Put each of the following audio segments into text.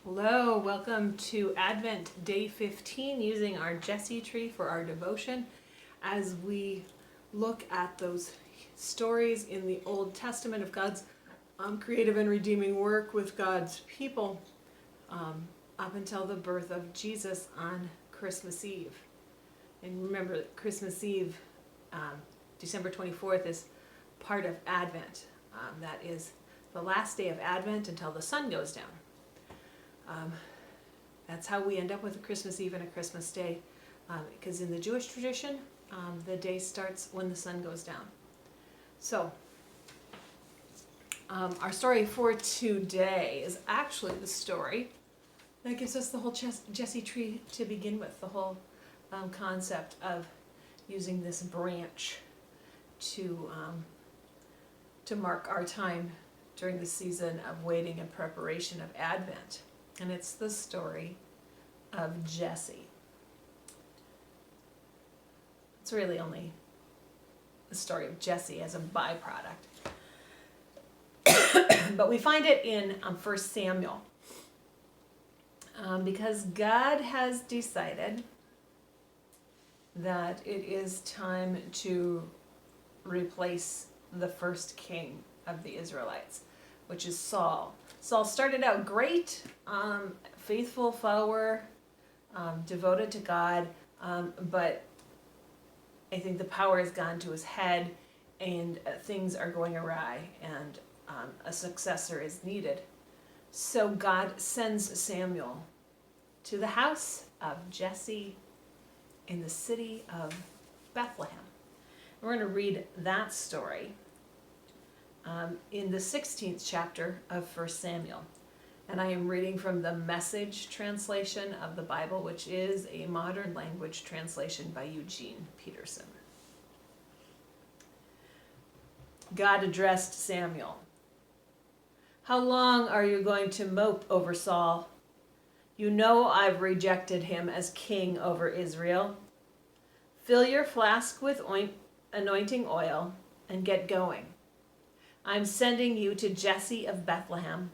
Hello, welcome to Advent Day 15 using our Jesse tree for our devotion as we look at those stories in the Old Testament of God's creative and redeeming work with God's people up until the birth of Jesus on Christmas Eve. And remember that Christmas Eve, December 24th, is part of Advent. That is the last day of Advent until the sun goes down. That's how we end up with a Christmas Eve and a Christmas Day, because in the Jewish tradition, the day starts when the sun goes down. So, our story for today is actually the story that gives us the whole Jesse tree to begin with, the whole concept of using this branch to mark our time during the season of waiting and preparation of Advent. And it's the story of Jesse. It's really only the story of Jesse as a byproduct. But we find it in 1 Samuel. Because God has decided that it is time to replace the first king of the Israelites, which is Saul. Saul started out great, faithful follower, devoted to God, but I think the power has gone to his head and things are going awry and a successor is needed. So God sends Samuel to the house of Jesse in the city of Bethlehem. We're going to read that story in the 16th chapter of 1 Samuel. And I am reading from the Message translation of the Bible, which is a modern language translation by Eugene Peterson. God addressed Samuel. "How long are you going to mope over Saul? You know I've rejected him as king over Israel. Fill your flask with anointing oil and get going. I'm sending you to Jesse of Bethlehem.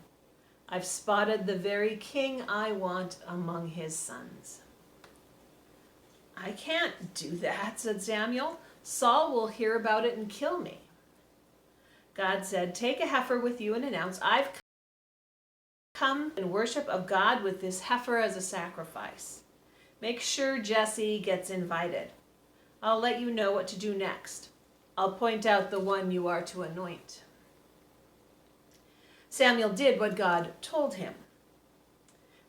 I've spotted the very king I want among his sons." "I can't do that," said Samuel. "Saul will hear about it and kill me." God said, "Take a heifer with you and announce, I've come in worship of God with this heifer as a sacrifice. Make sure Jesse gets invited. I'll let you know what to do next. I'll point out the one you are to anoint." Samuel did what God told him.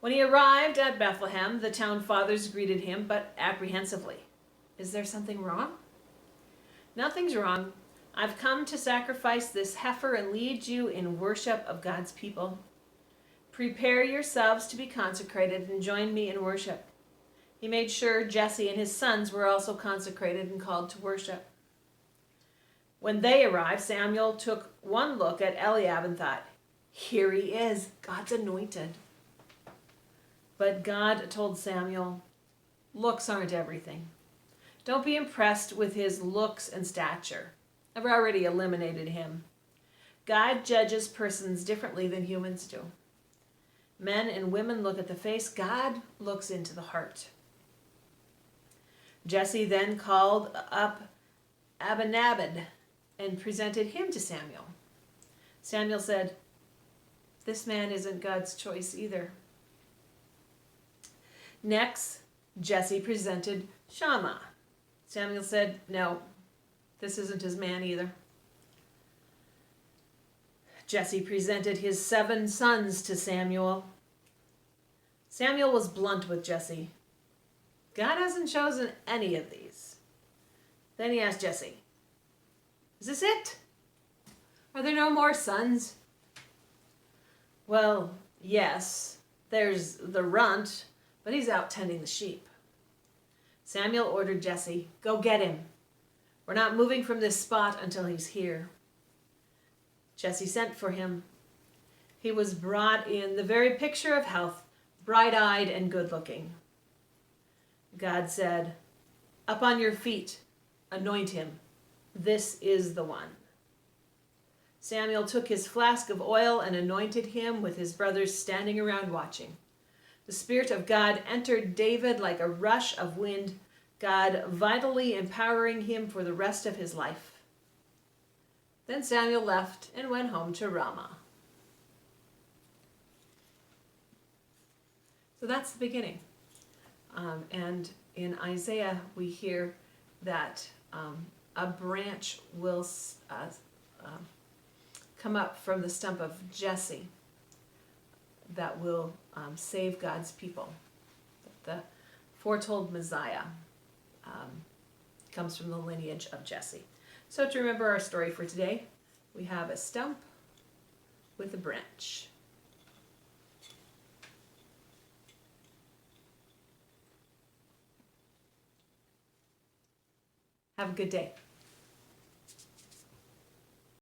When he arrived at Bethlehem, the town fathers greeted him, but apprehensively. "Is there something wrong?" "Nothing's wrong. I've come to sacrifice this heifer and lead you in worship of God's people. Prepare yourselves to be consecrated and join me in worship." He made sure Jesse and his sons were also consecrated and called to worship. When they arrived, Samuel took one look at Eliab and thought, "Here he is, God's anointed." But God told Samuel, "Looks aren't everything. Don't be impressed with his looks and stature. I've already eliminated him. God judges persons differently than humans do. Men and women look at the face. God looks into the heart." Jesse then called up Abinadab and presented him to Samuel. Samuel said, "This man isn't God's choice either." Next, Jesse presented Shammah. Samuel said, "No, this isn't his man either." Jesse presented his 7 sons to Samuel. Samuel was blunt with Jesse. "God hasn't chosen any of these." Then he asked Jesse, "Is this it? Are there no more sons?" "Well, yes, there's the runt, but he's out tending the sheep." Samuel ordered Jesse, "Go get him. We're not moving from this spot until he's here." Jesse sent for him. He was brought in, the very picture of health, bright-eyed and good-looking. God said, "Up on your feet, anoint him. This is the one." Samuel took his flask of oil and anointed him with his brothers standing around watching. The Spirit of God entered David like a rush of wind, God vitally empowering him for the rest of his life. Then Samuel left and went home to Ramah. So that's the beginning. And in Isaiah, we hear that a branch will come up from the stump of Jesse that will save God's people. The foretold Messiah comes from the lineage of Jesse. So to remember our story for today, we have a stump with a branch. Have a good day.